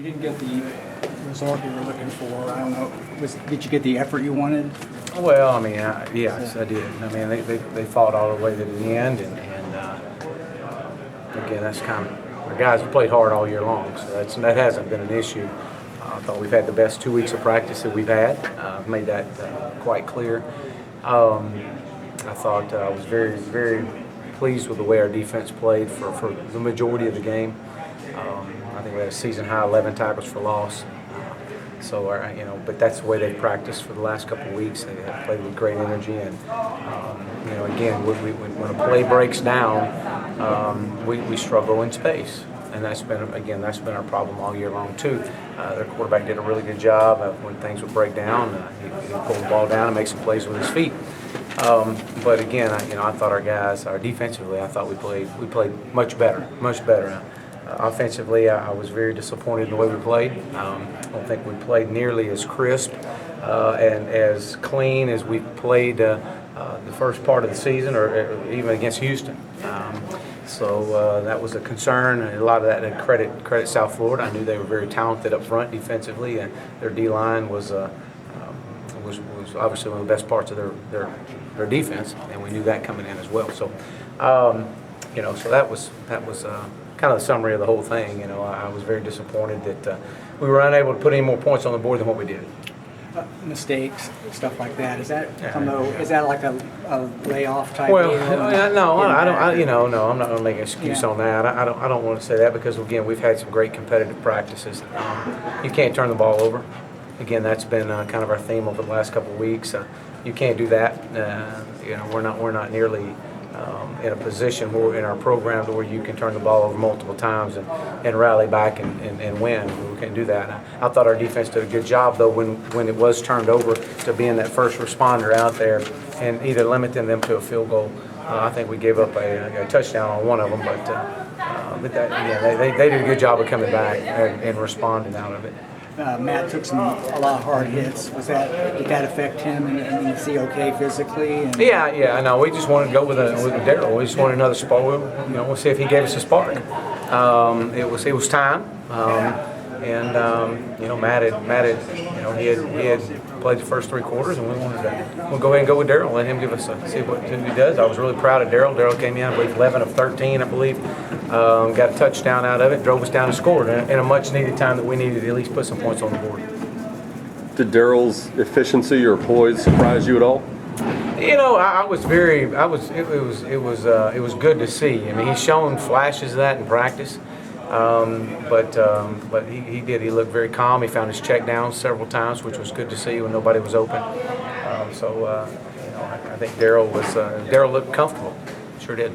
You didn't get the result you were looking for. I don't know. Did you get the effort you wanted? Well, I mean, yes, I did. I mean, they fought all the way to the end, and again, that's kind of our guys have played hard all year long, so that hasn't been an issue. I thought we've had the best 2 weeks of practice that we've had. I've made that quite clear. I thought I was very, very pleased with the way our defense played for the majority of the game. I think we had a season high 11 tackles for loss. But that's the way they practiced for the last couple of weeks. They have played with great energy, and again, when a play breaks down, we struggle in space, and that's been our problem all year long too. Their quarterback did a really good job when things would break down. He pulled the ball down and make some plays with his feet. But again, I thought our guys, defensively, I thought we played much better. Offensively, I was very disappointed in the way we played. I don't think we played nearly as crisp and as clean as we played the first part of the season, or even against Houston. So that was a concern. And a lot of that I credit South Florida. I knew they were very talented up front defensively, and their D-line was obviously one of the best parts of their defense, and we knew that coming in as well. So, so that was kind of the summary of the whole thing. I was very disappointed that we were unable to put any more points on the board than what we did. Mistakes, stuff like that. Is that like a layoff type deal? No, I don't. No, I'm not going to make an excuse on that. I don't want to say that because again, we've had some great competitive practices. You can't turn the ball over. Again, that's been kind of our theme over the last couple of weeks. You can't do that. We're not nearly in a position where in our program where you can turn the ball over multiple times and rally back and win. We can't do that. I thought our defense did a good job though when it was turned over to being that first responder out there and either limiting them to a field goal. I think we gave up a touchdown on one of them, but they did a good job of coming back and responding out of it. Matt took a lot of hard hits. Did that affect him? And is he okay physically? Yeah. No, we just wanted to go with Darryl. We just wanted another spark. We'll see if he gave us a spark. It was time. Matt had he had played the first 3 quarters, and we'll go ahead and go with Darryl. Let him see what he does. I was really proud of Darryl. Darryl came in, I believe, 11 of 13, I believe. Got a touchdown out of it, drove us down and scored in a much-needed time that we needed to at least put some points on the board. Did Darryl's efficiency or poise surprise you at all? It was good to see. I mean, he's shown flashes of that in practice. But he did. He looked very calm. He found his check down several times, which was good to see when nobody was open. I think Darryl looked comfortable. Sure did.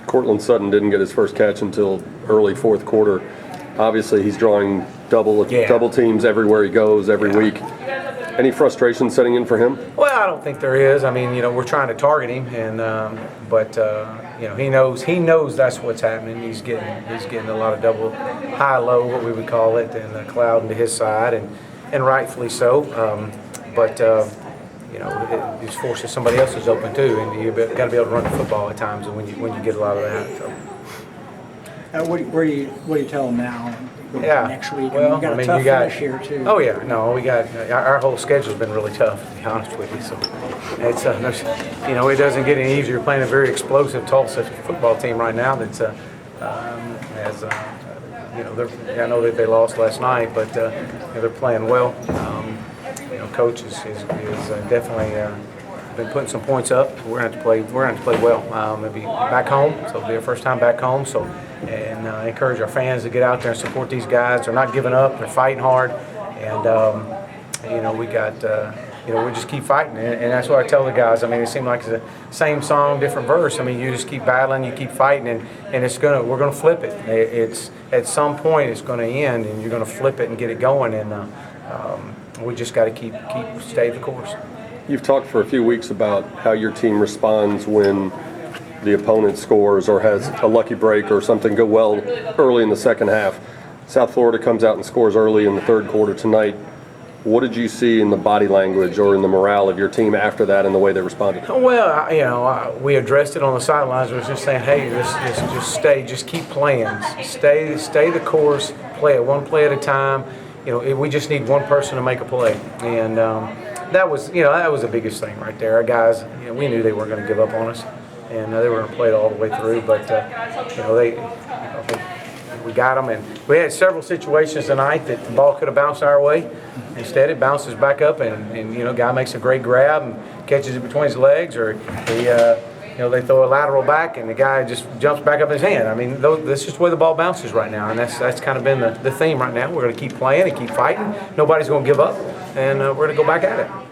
Cortland Sutton didn't get his first catch until early fourth quarter. Obviously, he's drawing double teams everywhere he goes every week. Any frustration setting in for him? Well, I don't think there is. I mean, we're trying to target him, and he knows that's what's happening. He's getting a lot of double, high, low, what we would call it, and a cloud into his side, and rightfully so. It forces somebody else is open too, and you've got to be able to run the football at times when you get a lot of that. So. What do you tell them now? Next week. Well, we got a tough finish here too. Oh yeah, no, we got our whole schedule's been really tough, to be honest with you. So it's it doesn't get any easier. You're playing a very explosive Tulsa football team right now. That's I know that they lost last night, but they're playing well. Coach is definitely been putting some points up. We're going to have to play well. Maybe back home, so it'll be our first time back home. So, and encourage our fans to get out there and support these guys. They're not giving up. They're fighting hard, and we just keep fighting. And that's what I tell the guys. I mean, it seems like it's the same song, different verse. I mean, you just keep battling, you keep fighting, and we're gonna flip it. It's at some point it's going to end, and you're going to flip it and get it going. And we just got to stay the course. You've talked for a few weeks about how your team responds when the opponent scores or has a lucky break or something go well early in the second half. South Florida comes out and scores early in the third quarter tonight. What did you see in the body language or in the morale of your team after that and the way they responded? Well, we addressed it on the sidelines. We was just saying, hey, just keep playing, stay the course, play it one play at a time. We just need one person to make a play, and that was the biggest thing right there. Our guys, we knew they weren't going to give up on us, and they were going to play it all the way through. But we got them, and we had several situations tonight that the ball could have bounced our way. Instead, it bounces back up, and guy makes a great grab and catches it between his legs, or they throw a lateral back, and the guy just jumps back up in his hand. I mean, that's just where the ball bounces right now, and that's kind of been the theme right now. We're going to keep playing and keep fighting. Nobody's going to give up, and we're going to go back at it.